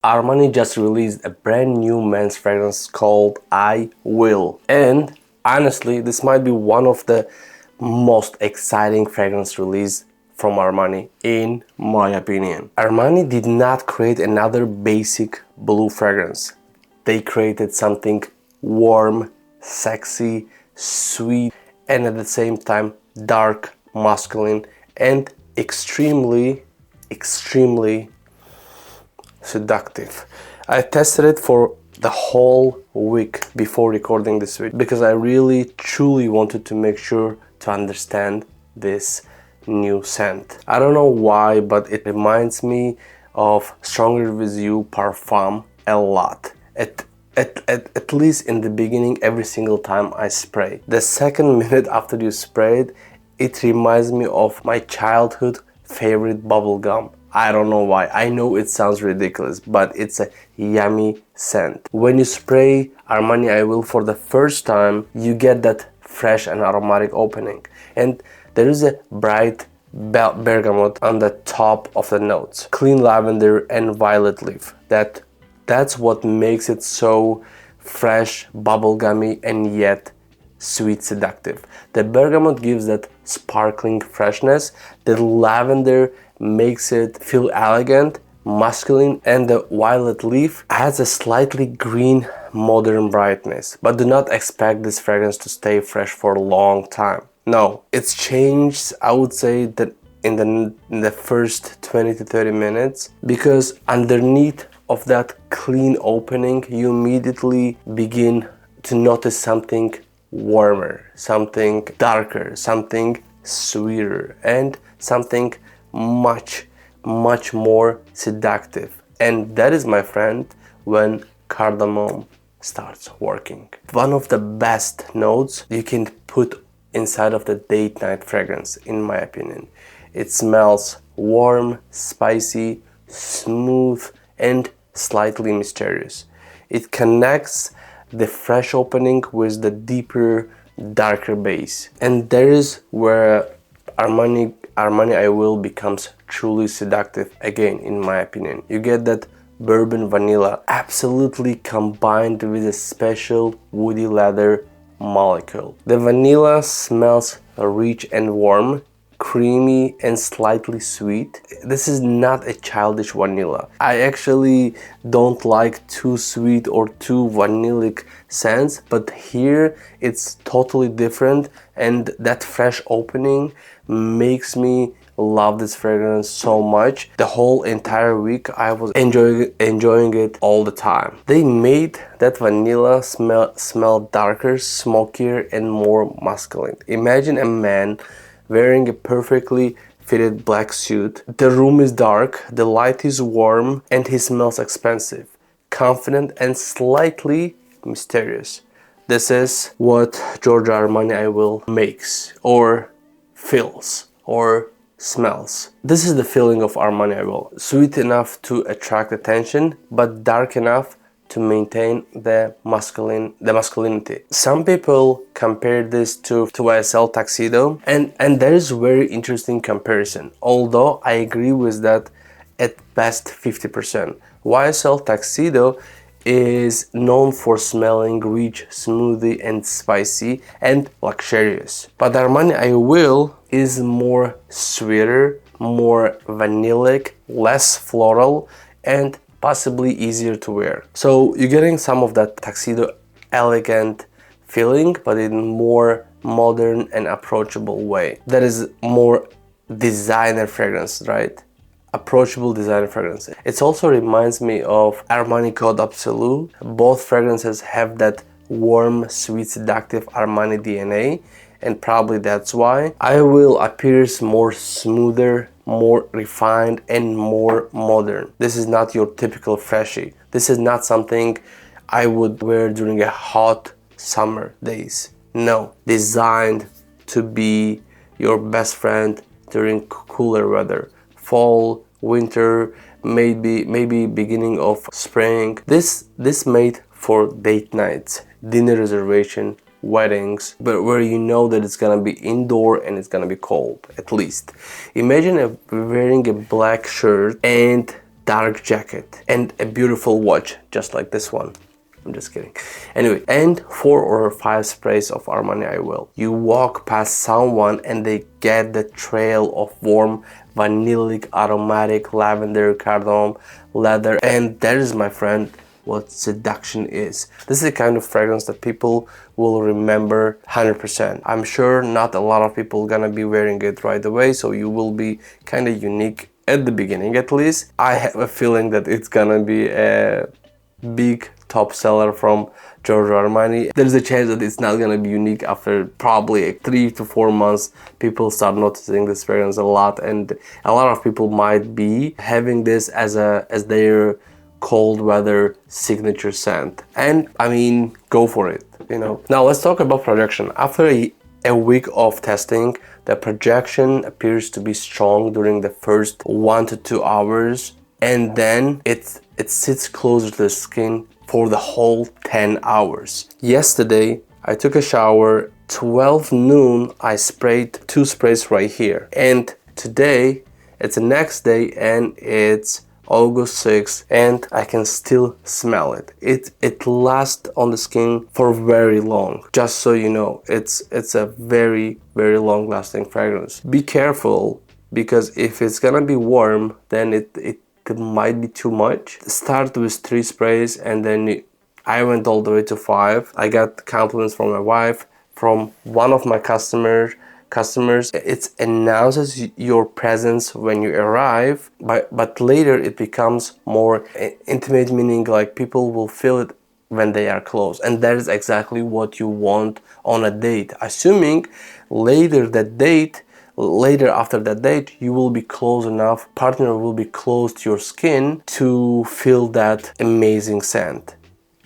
Armani just released a brand new men's fragrance called I Will. And honestly, this might be one of the most exciting fragrance release from Armani, in my opinion. Armani did not create another basic blue fragrance. They created something warm, sexy, sweet, and at the same time dark, masculine, and extremely seductive. I tested it for the whole week before recording this video because I really truly wanted to make sure to understand this new scent. I don't know why, but it reminds me of Stronger With You Parfum a lot. At least in the beginning, every single time I spray. The second minute after you spray it, it reminds me of my childhood favorite bubble gum. I don't know why. I know it sounds ridiculous, but it's a yummy scent. When you spray Armani I Will for the first time, you get that fresh and aromatic opening. And there is a bright bergamot on the top of the notes. Clean lavender and violet leaf. That's what makes it so fresh, bubblegummy, and yet sweet seductive. The bergamot gives that sparkling freshness. The lavender makes it feel elegant, masculine, and the violet leaf adds a slightly green, modern brightness. But do not expect this fragrance to stay fresh for a long time. No, it's changed, I would say, that in the first 20 to 30 minutes, because underneath of that clean opening, you immediately begin to notice something warmer, something darker, something sweeter, and something much more seductive. And that is, my friend, when cardamom starts working. One of the best notes you can put inside of the date night fragrance, in my opinion. It smells warm, spicy, smooth, and slightly mysterious. It connects the fresh opening with the deeper, darker base. And there is where Armani I Will becomes truly seductive again, in my opinion. You get that bourbon vanilla absolutely combined with a special woody leather molecule. The vanilla smells rich and warm, creamy and slightly sweet. This is not a childish vanilla. I actually don't like too sweet or too vanillic scents, but here it's totally different, and that fresh opening makes me love this fragrance so much. The whole entire week I was enjoying it all the time. They made that vanilla smell darker, smokier, and more masculine. Imagine a man wearing a perfectly fitted black suit. The room is dark, the light is warm, and he smells expensive, confident, and slightly mysterious. This is what Giorgio Armani I Will makes, or feels, or smells. This is the feeling of Armani I Will. Sweet enough to attract attention, but dark enough to maintain the masculinity. Some people compare this to YSL Tuxedo, and there is very interesting comparison, although I agree with that at best 50%. YSL Tuxedo is known for smelling rich, smoothie, and spicy, and luxurious. But Armani I Will is more sweeter, more vanillic, less floral, and possibly easier to wear. So you're getting some of that tuxedo elegant feeling, but in more modern and approachable way. That is more designer fragrance, right? Approachable designer fragrance. It also reminds me of Armani Code Absolute. Both fragrances have that warm, sweet, seductive Armani DNA, and probably that's why I Will appears more smoother, more refined, and more modern. This is not your typical freshie. This is not something I would wear during a hot summer days. No, designed to be your best friend during cooler weather. Fall, winter, maybe beginning of spring. This made for date nights, dinner reservation, weddings, but where you know that it's gonna be indoor and it's gonna be cold, at least. Imagine wearing a black shirt and dark jacket, and a beautiful watch, just like this one. I'm just kidding. Anyway, and 4 or 5 sprays of Armani I Will. You walk past someone and they get the trail of warm, vanillic, aromatic, lavender, cardamom, leather, and that is, my friend, what seduction is. This is the kind of fragrance that people will remember 100%. I'm sure not a lot of people gonna be wearing it right away, so you will be kind of unique at the beginning at least. I have a feeling that it's gonna be a big top seller from Giorgio Armani. There's a chance that it's not gonna be unique after probably 3 to 4 months. People start noticing this fragrance a lot, and a lot of people might be having this as their cold weather signature scent. And I mean, go for it, you know. Now let's talk about projection. After a week of testing, the projection appears to be strong during the first 1 to 2 hours, and then it sits closer to the skin for the whole 10 hours. Yesterday, I took a shower, 12 noon, I sprayed 2 sprays right here. And today, it's the next day and it's August 6th and I can still smell it. It lasts on the skin for very long. Just so you know, it's a very, very long lasting fragrance. Be careful, because if it's gonna be warm, then it might be too much. Start with 3 sprays and then I went all the way to 5. I got compliments from my wife, from one of my customers. It announces your presence when you arrive, but later it becomes more intimate, meaning like people will feel it when they are close, and that is exactly what you want on a date. Assuming later after that date, you will be close enough, partner will be close to your skin to feel that amazing scent.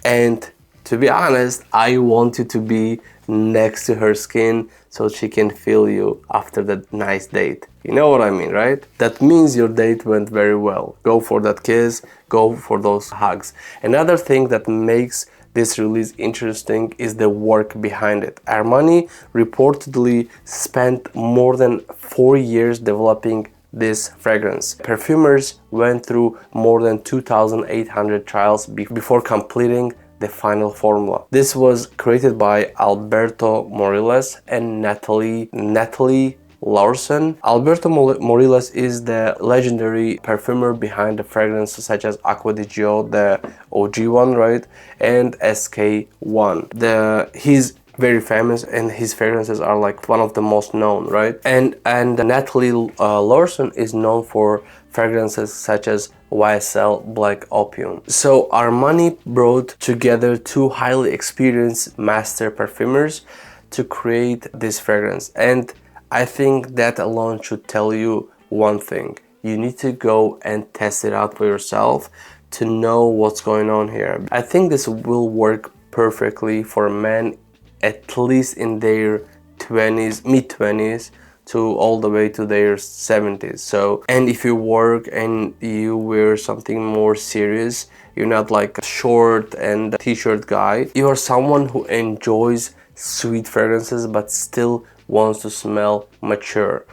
And to be honest, I want you to be next to her skin so she can feel you after that nice date. You know what I mean, right? That means your date went very well. Go for that kiss, go for those hugs. Another thing that makes this release interesting is the work behind it. Armani reportedly spent more than 4 years developing this fragrance. Perfumers went through more than 2,800 trials before completing the final formula. This was created by Alberto Morillas and Natalie Larson. Alberto Morillas is the legendary perfumer behind the fragrances such as Acqua di Gio, the OG one, right? And SK1. He's very famous and his fragrances are like one of the most known, right? And Natalie Larson is known for fragrances such as YSL Black Opium. So Armani brought together 2 highly experienced master perfumers to create this fragrance, and I think that alone should tell you one thing. You need to go and test it out for yourself to know what's going on here. I think this will work perfectly for men at least in their 20s, mid-20s to all the way to their 70s. So, and if you work and you wear something more serious, you're not like a short and t-shirt guy, you are someone who enjoys sweet fragrances but still wants to smell mature.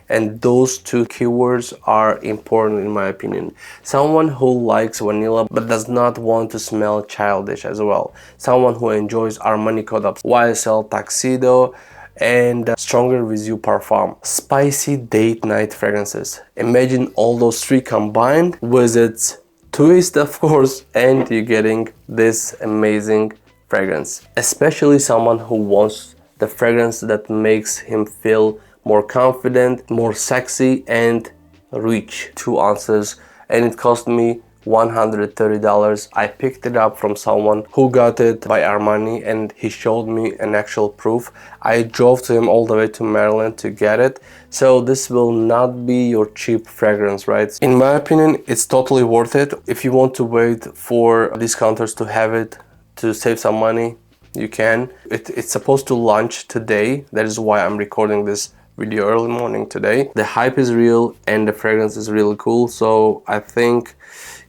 And those 2 keywords are important in my opinion. Someone who likes vanilla but does not want to smell childish as well. Someone who enjoys Armani Code Up, YSL Tuxedo, and Stronger With You Parfum. Spicy date night fragrances. Imagine all those 3 combined with its twist, of course, and you're getting this amazing fragrance. Especially someone who wants the fragrance that makes him feel more confident, more sexy, and rich. 2 ounces, and it cost me $130. I picked it up from someone who got it by Armani and he showed me an actual proof. I drove to him all the way to Maryland to get it. So this will not be your cheap fragrance, right? In my opinion, it's totally worth it. If you want to wait for discounters to have it to save some money, you can. It's supposed to launch today. That is why I'm recording this video early morning today. The hype is real and the fragrance is really cool. So I think,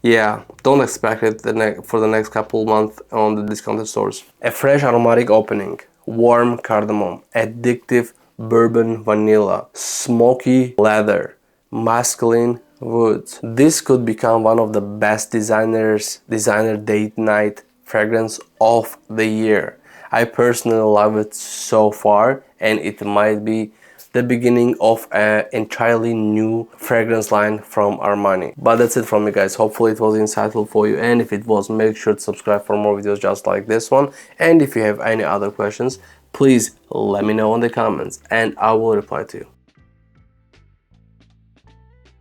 yeah, don't expect it for the next couple months on the discounted stores. A fresh aromatic opening, warm cardamom, addictive bourbon vanilla, smoky leather, masculine wood. This could become one of the best designer date night fragrance of the year. I personally love it so far, and it might be the beginning of an entirely new fragrance line from Armani. But that's it from me, guys. Hopefully it was insightful for you, and if it was, make sure to subscribe for more videos just like this one. And if you have any other questions, please let me know in the comments and I will reply to you.